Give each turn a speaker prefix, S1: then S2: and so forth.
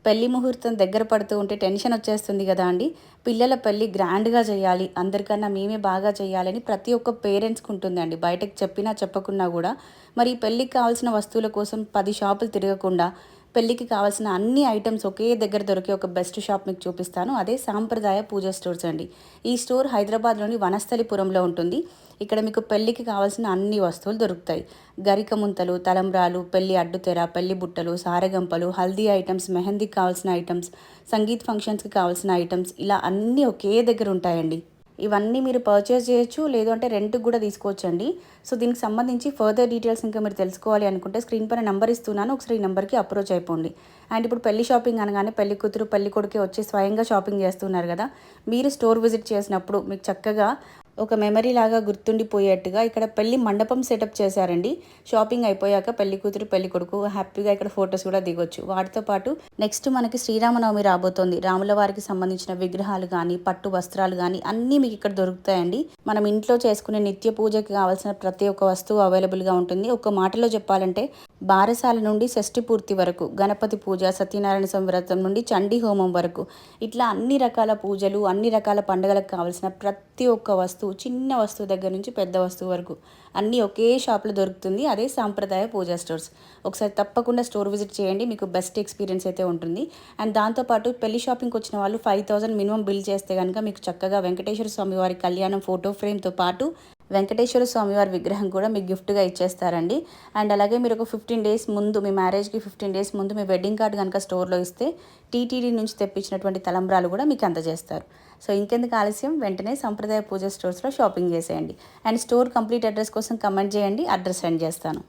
S1: పెళ్లి ముహూర్తం దగ్గర పడుతూ ఉంటే టెన్షన్ వచ్చేస్తుంది కదా అండి. పిల్లల పెళ్లి గ్రాండ్‌గా చేయాలి, అందరికన్నా మేమే బాగా చేయాలని ప్రతి ఒక్క పేరెంట్స్‌కి ఉంటుందండి. బయటకి చెప్పినా చెప్పకున్నా గూడా. మరి ఈ పెళ్ళికి కావాల్సిన వస్తువుల కోసం 10 షాపులు తిరగకుండా, పెళ్ళికి కావాల్సిన అన్ని ఐటెమ్స్ ఒకే దగ్గర దొరికే ఒక బెస్ట్ షాప్ మీకు చూపిస్తాను. అదే సాంప్రదాయ పూజ స్టోర్స్ అండి. ఈ స్టోర్ హైదరాబాద్‌లోని వనస్థలిపురంలో ఉంటుంది. ఇక్కడ మీకు పెళ్ళికి కావాల్సిన అన్ని వస్తువులు దొరుకుతాయి. గరిక ముంతలు, తలంబ్రాలు, పెళ్లి అడ్డుతెర, పెళ్లి బుట్టలు, సారెగంపలు, హల్దీ ఐటమ్స్, మెహందీకి కావాల్సిన ఐటమ్స్, సంగీత్ ఫంక్షన్స్‌కి కావాల్సిన ఐటమ్స్ ఇలా అన్నీ ఒకే దగ్గర ఉంటాయండి. ఇవన్నీ మీరు పర్చేస్ చేయొచ్చు. లేదు అంటే రెంట్‌కి గూడా తీసుకోవచ్చండి. సో, దీనికి సంబంధించి ఫర్దర్ డీటెయిల్స్ ఇంకా మీరు తెలుసుకోవాలి అనుకుంటే స్క్రీన్ పైన నంబర్ ఇస్తున్నాను. ఒకసారి ఈ నంబర్‌కి అప్రోచ్ అయిపోండి. అండ్ ఇప్పుడు పెళ్లి షాపింగ్ అనగానే పెళ్లి కూతురు, పెళ్లి కొడుకే వచ్చి స్వయంగా షాపింగ్ చేస్తున్నారు గదా! మీరు స్టోర్ విజిట్ చేసినప్పుడు మీకు చక్కగా ఒక మెమరీ లాగా గుర్తుండిపోయేట్టుగా ఇక్కడ పెళ్లి మండపం సెటప్ చేశారండి. షాపింగ్ అయిపోయాక పెళ్లి కూతురు, పెళ్లి కొడుకు హ్యాపీగా ఇక్కడ ఫోటోస్ కూడా దిగొచ్చు. వాటితో పాటు నెక్స్ట్ మనకి శ్రీరామనవమి రాబోతోంది. రాముల వారికి సంబంధించిన విగ్రహాలు గానీ, పట్టు వస్త్రాలు గానీ అన్నీ మీకు ఇక్కడ దొరుకుతాయండి. మనం ఇంట్లో చేసుకునే నిత్య పూజకి కావాల్సిన ప్రతి ఒక్క వస్తువు అవైలబుల్‌గా ఉంటుంది. ఒక మాటలో చెప్పాలంటే బారసాల నుండి షష్ఠి పూర్తి వరకు, గణపతి పూజ, సత్యనారాయణ స్వామి వ్రతం నుండి చండీ హోమం వరకు ఇట్లా అన్ని రకాల పూజలు, అన్ని రకాల పండుగలకు కావాల్సిన ప్రతి ఒక్క వస్తువు, చిన్న వస్తువు దగ్గర నుంచి పెద్ద వస్తువు వరకు అన్నీ ఒకే షాప్‌లో దొరుకుతుంది. అదే సాంప్రదాయ పూజా స్టోర్స్. ఒకసారి తప్పకుండా స్టోర్ విజిట్ చేయండి. మీకు బెస్ట్ ఎక్స్‌పీరియన్స్ అయితే ఉంటుంది. అండ్ దాంతోపాటు పెళ్లి షాపింగ్‌కి వచ్చిన వాళ్ళు 5000 మినిమమ్ బిల్ చేస్తే గనుక మీకు చక్కగా వెంకటేశ్వర స్వామి వారి కళ్యాణం ఫోటో ఫ్రేమ్‌తో పాటు వెంకటేశ్వర స్వామివారి విగ్రహం కూడా మీకు గిఫ్ట్‌గా ఇచ్చేస్తారండి. అండ్ అలాగే మీరు ఒక 15 డేస్ ముందు, మీ మ్యారేజ్‌కి 15 డేస్ ముందు మీ వెడ్డింగ్ కార్డ్ కనుక స్టోర్‌లో ఇస్తే టీటీడీ నుంచి తెప్పించినటువంటి తలంబ్రాలు కూడా మీకు అందజేస్తారు. సో ఇంకెందుకు ఆలస్యం, వెంటనే సంప్రదాయ పూజ స్టోర్స్‌లో షాపింగ్ చేసేయండి. అండ్ స్టోర్ కంప్లీట్ అడ్రస్ కోసం కమెంట్ చేయండి, అడ్రస్ సెండ్ చేస్తాను.